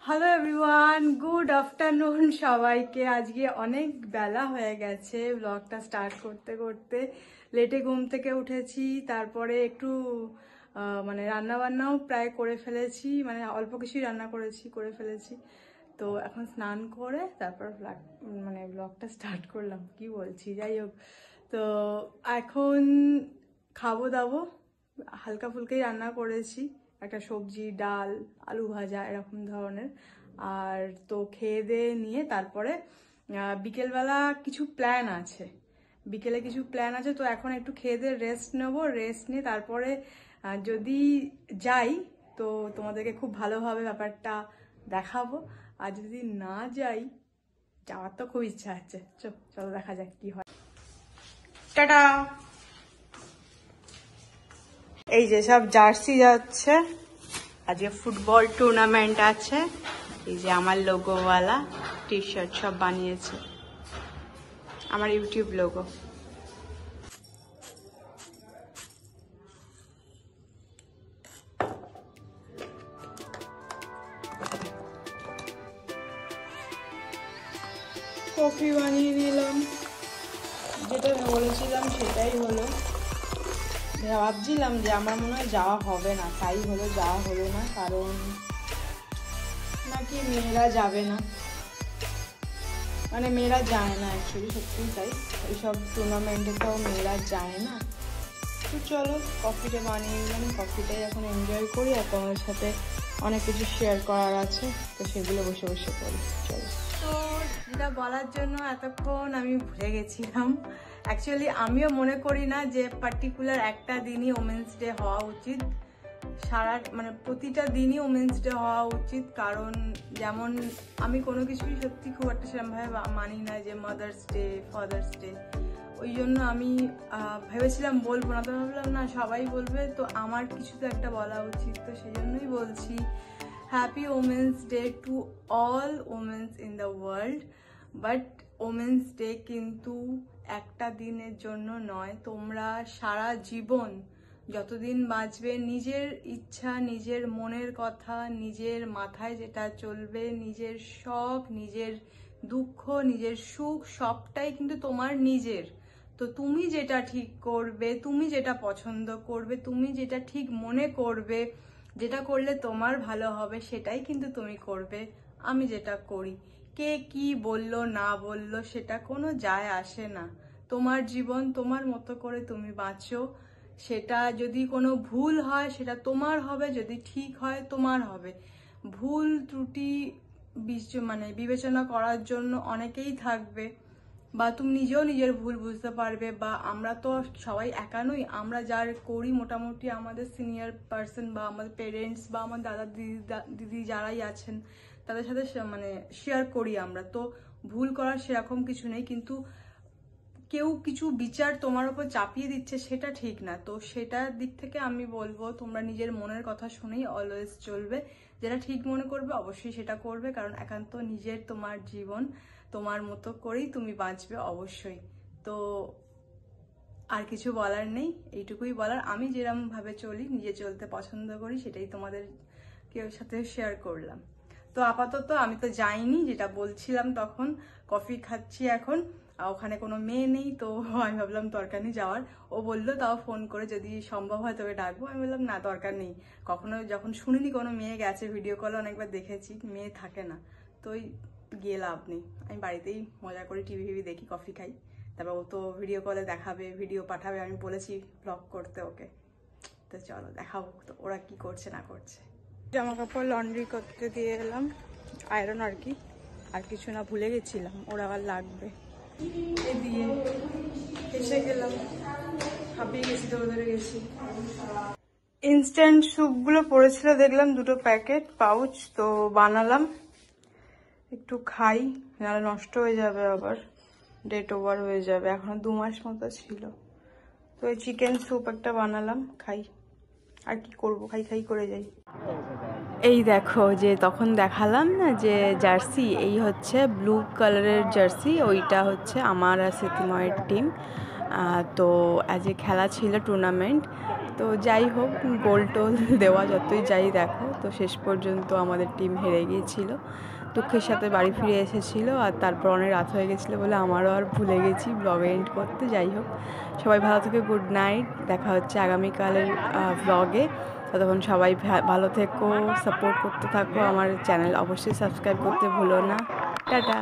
Hello everyone, good afternoon সবাইকে। আজকে অনেক বেলা হয়ে গেছে ব্লগটা স্টার্ট করতে করতে। লেটে ঘুম থেকে উঠেছি, তারপরে একটু মানে রান্নাবান্নাও প্রায় করে ফেলেছি, মানে অল্প কিছুই রান্না করে ফেলেছি। তো এখন স্নান করে তারপর ব্লগটা স্টার্ট করলাম, কি বলছি। যাই হোক, তো এখন খাবো দাবো, হালকা ফুলকাই রান্না করেছি, একটা সবজি, ডাল, আলু ভাজা এরকম ধরনের। আর তো খেয়ে দিয়ে নিয়ে তারপরে বিকেলবেলা কিছু প্ল্যান আছে, তো এখন একটু খেয়ে দিয়ে রেস্ট নেবো। রেস্ট নিয়ে তারপরে যদি যাই তো তোমাদেরকে খুব ভালোভাবে ব্যাপারটা দেখাবো। আর যদি না যাই, যাওয়ার তো খুব ইচ্ছা আছে। চলো দেখা যাক কি হয়। টাটা। এই যে সব জার্সি যাচ্ছে, আজকে ফুটবল টুর্নামেন্ট আছে। এই যে আমার লোগোওয়ালা টি শার্ট সব বানিয়েছে, আমার ইউটিউব লোগো। কফি বানিয়ে নিলাম, যেটা বলেছিলাম সেটাই হলো। ভাবছিলাম যে আমার মনে হয় যাওয়া হবে না, তাই হলো, যাওয়া হলো না। কারণ নাকি মেয়েরা যাবে না, মানে মেয়েরা যায় না অ্যাকচুয়ালি, সত্যিই তাই। এইসব টুর্নামেন্টে তো মেয়েরা যায় না। তো চলো কফিটা বানিয়ে নিলাম, কফিটাই এখন এনজয় করি। আর তোমাদের সাথে অনেক কিছু শেয়ার করার আছে, তো সেগুলো বসে বসে করি। চলো। তো যেটা বলার জন্য এতক্ষণ আমি ভুলে গেছিলাম। অ্যাকচুয়ালি আমিও মনে করি না যে পার্টিকুলার একটা দিনই ওমেন্স ডে হওয়া উচিত, প্রতিটা দিনই ওমেন্স ডে হওয়া উচিত। কারণ যেমন আমি কোনো কিছুই সত্যি খুব একটা সেরকমভাবে মানি না, যে মাদার্স ডে, ফাদার্স ডে। ওই জন্য আমি ভেবেছিলাম বলবো না, তো ভাবলাম না সবাই বলবে, তো আমার কিছু তো একটা বলা উচিত। তো সেই জন্যই বলছি, happy women's day to all women's in the world. But women's day কিন্তু একটা দিনের জন্য নয়, তোমরা সারা জীবন যতদিন বাঁচবে নিজের ইচ্ছা, নিজের মনের কথা, নিজের মাথায় যেটা চলবে, নিজের শখ, নিজের দুঃখ, নিজের সুখ, সবটাই কিন্তু তোমার নিজের। তো তুমি যেটা ঠিক করবে, তুমি যেটা পছন্দ করবে, তুমি যেটা ঠিক মনে করবে, যেটা করলে তোমার ভালো হবে, সেটাই কিন্তু তুমি করবে। আমি যেটা করি, কে কি বললো না বললো সেটা কোনো যায় আসে না। তোমার জীবন তোমার মতো করে তুমি বাঁচো। সেটা যদি কোনো ভুল হয় সেটা তোমার হবে, যদি ঠিক হয় তোমার হবে। ভুল ত্রুটি বিবেচনা করার জন্য অনেকেই থাকবে, বা তুমি নিজেও নিজের ভুল বুঝতে পারবে। বা আমরা তো সবাই একা নই, আমরা যার করি মোটামুটি আমাদের সিনিয়র পার্সন বা আমাদের পেরেন্টস বা আমার দাদা দিদি যারাই আছেন তাদের সাথে শেয়ার করি আমরা। তো ভুল করার সেরকম কিছু নেই, কিন্তু কেউ কিছু বিচার তোমার উপর চাপিয়ে দিচ্ছে, সেটা ঠিক না। তো সেটার দিক থেকে আমি বলবো, তোমরা নিজের মনের কথা শুনেই অলওয়েজ চলবে। যেটা ঠিক মনে করবে অবশ্যই সেটা করবে, কারণ একান্ত নিজের তোমার জীবন, তোমার মতো করেই তুমি বাঁচবে অবশ্যই। তো আর কিছু বলার নেই, এইটুকুই বলার। আমি যেরকম ভাবে চলি, নিজে চলতে পছন্দ করি, সেটাই তোমাদের কেউ সাথে শেয়ার করলাম। তো আপাতত আমি তো যাইনি, যেটা বলছিলাম তখন কফি খাচ্ছি এখন। ওখানে কোনো মেয়ে নেই, তো আমি ভাবলাম দরকার নেই যাওয়ার। ও বললো তাও ফোন করে যদি সম্ভব হয় তবে ডাকবো। আমি বললাম না, দরকার নেই। কখনো যখন শুনিনি কোনো মেয়ে গেছে, ভিডিও কলে অনেকবার দেখেছি, মেয়ে থাকে না, তো গিয়ে লাভ নেই। আমি বাড়িতেই মজা করে টিভি দেখি, কফি খাই। তারপর ও তো ভিডিও কলে দেখাবে, ভিডিও পাঠাবে, আমি বলেছি ব্লগ করতে ওকে। তো চলো দেখাবো তো ওরা কি করছে না করছে। জামা কাপড় লন্ড্রি করতে দিয়ে এলাম, আয়রন আর কি, আর কিছু না, ভুলে গেছিলাম ওরা আবার লাগবে। দিয়ে এসে গেলাম, হাঁপিয়ে গেছি, দৌড়ে গেছি। ইনস্ট্যান্ট স্যুপগুলো পড়েছিল দেখলাম, 2টো প্যাকেট পাউচ, তো বানালাম একটু খাই, নাহলে নষ্ট হয়ে যাবে, আবার ডেট ওভার হয়ে যাবে। এখনো 2 মাস মতো ছিল। তো এই চিকেন স্যুপ একটা বানালাম, খাই। আর কি করব, খাই করে যাই। এই দেখো, যে তখন দেখালাম না যে জার্সি, এই হচ্ছে ব্লু কালারের জার্সি, ওইটা হচ্ছে আমার আর সিতিময়ের টিম। তো আজ খেলা ছিল টুর্নামেন্ট, তো যাই হোক, গোল টোল দেওয়া যতই যাই দেখো, তো শেষ পর্যন্ত আমাদের টিম হেরে গিয়েছিল। দুঃখের সাথে বাড়ি ফিরে এসেছিলো, আর তারপর অনেক রাত হয়ে গেছিলো বলে আমারও আর ভুলে গেছি ব্লগ এন্ড করতে। যাই হোক, সবাই ভালো থেকে গুড নাইট, দেখা হচ্ছে আগামীকালের ব্লগে। ততক্ষণ সবাই ভালো থেকো, সাপোর্ট করতে থাকো, আমার চ্যানেল অবশ্যই সাবস্ক্রাইব করতে ভুলো না। টাটা।